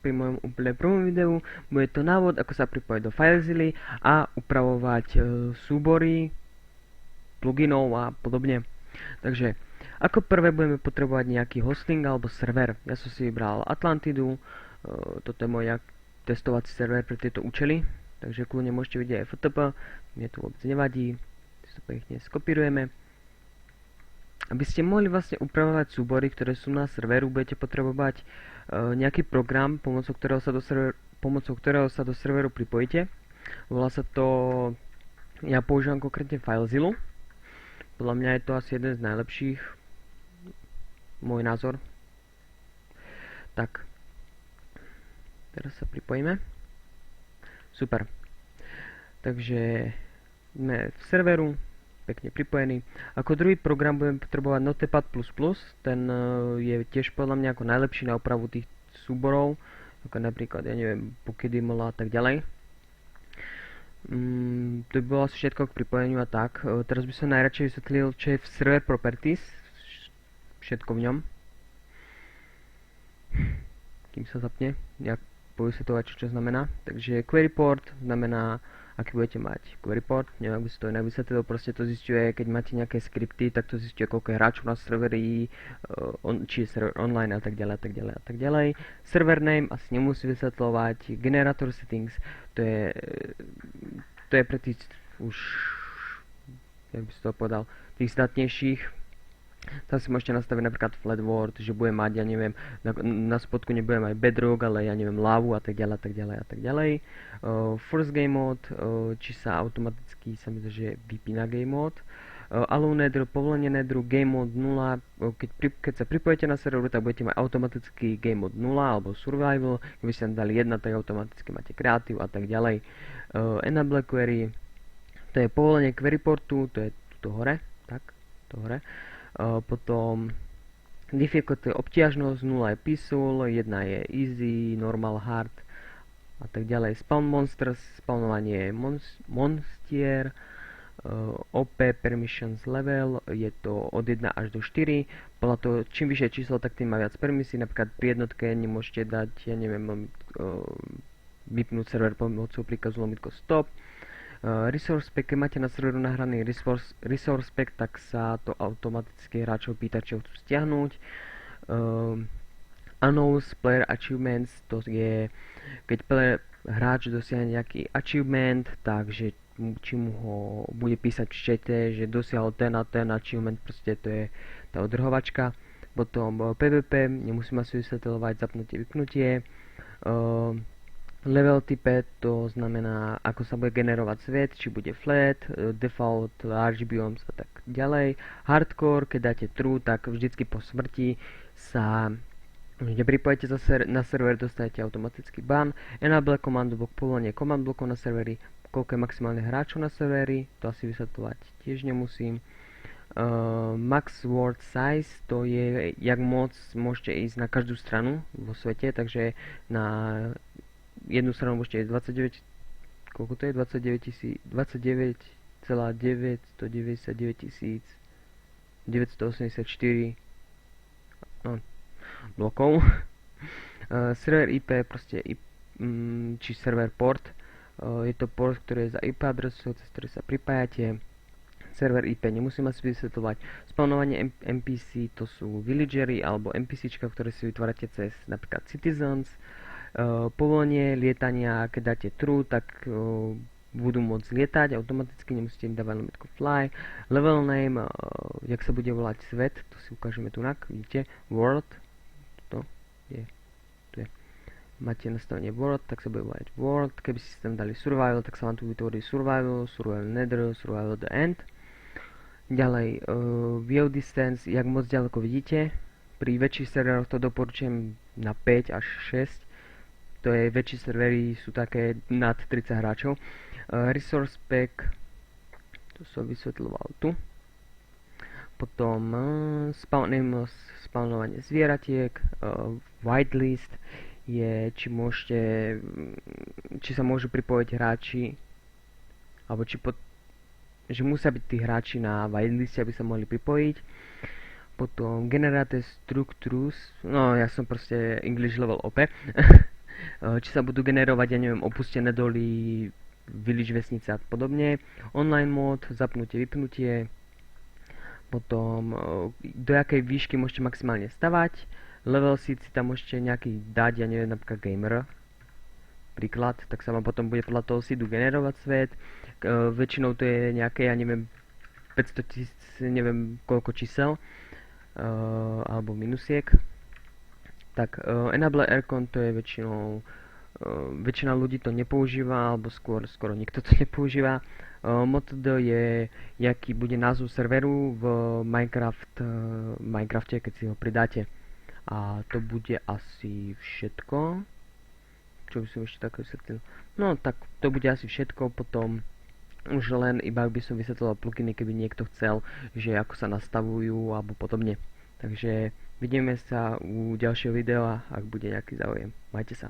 Pri mojom úplne prvom videu bude to návod, ako sa pripojiť do FileZilla a upravovať súbory, pluginov a podobne. Takže ako prvé budeme potrebovať nejaký hosting alebo server. Ja som si vybral Atlantidu, toto je môj testovací server pre tieto účely, takže kľudne môžete vidieť aj FTP, mne to vôbec nevadí, si to pekne skopírujeme. Aby ste mohli vlastne upravovať súbory, ktoré sú na serveru, budete potrebovať nejaký program, pomocou ktorého sa do serveru pripojíte. Volá sa to, ja používam konkrétne FileZilla. Podľa mňa je to asi jeden z najlepších, môj názor. Tak, teraz sa pripojíme. Super. Takže sme v serveru, pekne pripojený. Ako druhý program budeme potrebovať Notepad++, ten je tiež podľa mňa ako najlepší na opravu tých súborov, ako napríklad, ja neviem, Pokédiml a tak ďalej. To by bolo asi všetko k pripojeniu a tak. Teraz by som najradšej vysvetlil, čo je v Server Properties, všetko v ňom. Kým sa zapne, ja povysvetovať, čo znamená. Takže Query Port znamená, aký budete mať query port, neviem, ak by si to inak vysvetlil, proste to zisťuje, keď máte nejaké skripty, tak to zisťuje, koľko je hráčov na serveri, či je server online a tak ďalej a tak ďalej a tak ďalej. Server name asi nemusí vysvetľovať, generator settings, to je pre tých už, jak by si to povedal, tých zdatnejších. Tam si môžete nastaviť napríklad flat world, že bude mať, ja neviem, na spodku nebude mať bedrock, ale ja neviem, lávu a tak ďalej a tak ďalej a tak ďalej. First game mode, či sa automaticky sa mi zdá, že vypína game mode. Allow nether, povolenie netheru, game mode 0, keď sa pripojíte na serveru, tak budete mať automaticky game mode 0 alebo survival, keby ste tam dali 1, tak automaticky máte creative a tak ďalej. Enable query, to je povolenie query portu, to je tu hore, tak, tu hore. Potom difficulty, obťažnosť, 0 je peaceful, 1 je easy, normal, hard a tak ďalej. Spawn monsters, spawnovanie monstier, OP permissions level, je to od 1 až do 4. Podľa toho, čím vyššie číslo, tak tým má viac permisí. Napríklad pri jednotke nemôžete dať, ja neviem, vypnúť server pomocou príkazu lomitko stop. Resource pack, keď máte na serveru nahraný resource pack, tak sa to automaticky hráčov pýta, čo chcú stiahnuť. Announce player achievements, to je, keď hráč dosiahne nejaký achievement, takže či mu ho bude písať v čete, že dosiahol ten a ten achievement, proste to je tá odrhovačka. Potom PvP, nemusím asi vysvetľovať, zapnutie, vypnutie. Level type, to znamená, ako sa bude generovať svet, či bude flat, default, large biomes a tak ďalej. Hardcore, keď dáte true, tak vždycky po smrti sa nepripojíte na server, dostanete automaticky ban. Enable command block, povolenie command blockov na serveri, koľko je maximálne hráčov na serveri, to asi vysvetľovať tiež nemusím. Max word size, to je, jak moc môžete ísť na každú stranu vo svete, takže na jednu stranu môžete ísť 29, koľko to je? 29,999 984 blokov. Server IP, proste či server port, je to port, ktorý je za IP adresu, cez ktorý sa pripájate. Server IP nemusím asi vysvetľovať. Spawnovanie NPC, to sú villagery alebo NPCčka, ktoré si vytvárate cez napríklad Citizens. Povolenie lietania, keď dáte true, tak budú môcť lietať automaticky, nemusíte im dávať limitku fly. Level name, jak sa bude volať svet, to si ukážeme tunak, vidíte, world, to je. Máte nastavenie world, tak sa bude volať world, keby si tam dali survival, tak sa vám tu vytvorí survival nether, survival the end. Ďalej, view distance, jak moc ďaleko vidíte, pri väčších serveroch to doporučujem na 5 až 6, to je väčší servery, sú také nad 30 hráčov. Resource pack, to som vysvetľoval tu. Potom spawnovanie zvieratiek, whitelist je, či sa môžu pripojiť hráči, alebo že musia byť tí hráči na whiteliste, aby sa mohli pripojiť. Potom generate structures, no ja som proste English level OP. či sa budú generovať, ja neviem, opustené doly, village vesnice a podobne. Online mód, zapnutie, vypnutie, potom do jakej výšky môžete maximálne stavať, level seed si tam môžete nejaký dať, ja neviem, napríklad gamer, príklad, tak sa vám potom bude podľa toho seedu generovať svet. Väčšinou to je nejaké, ja neviem, 500 tisíc, neviem koľko čísel, alebo minusiek. Tak Enable Aircon to je väčšinou, väčšina ľudí to nepoužíva, alebo skoro nikto to nepoužíva. MOTD je, jaký bude názov serveru v Minecrafte, keď si ho pridáte. A to bude asi všetko. Čo by som ešte také vysvetlil? No tak to bude asi všetko, potom už len iba by som vysvetloval pluginy, keby niekto chcel, že ako sa nastavujú alebo podobne. Takže vidíme sa u ďalšieho videa, ak bude nejaký záujem. Majte sa.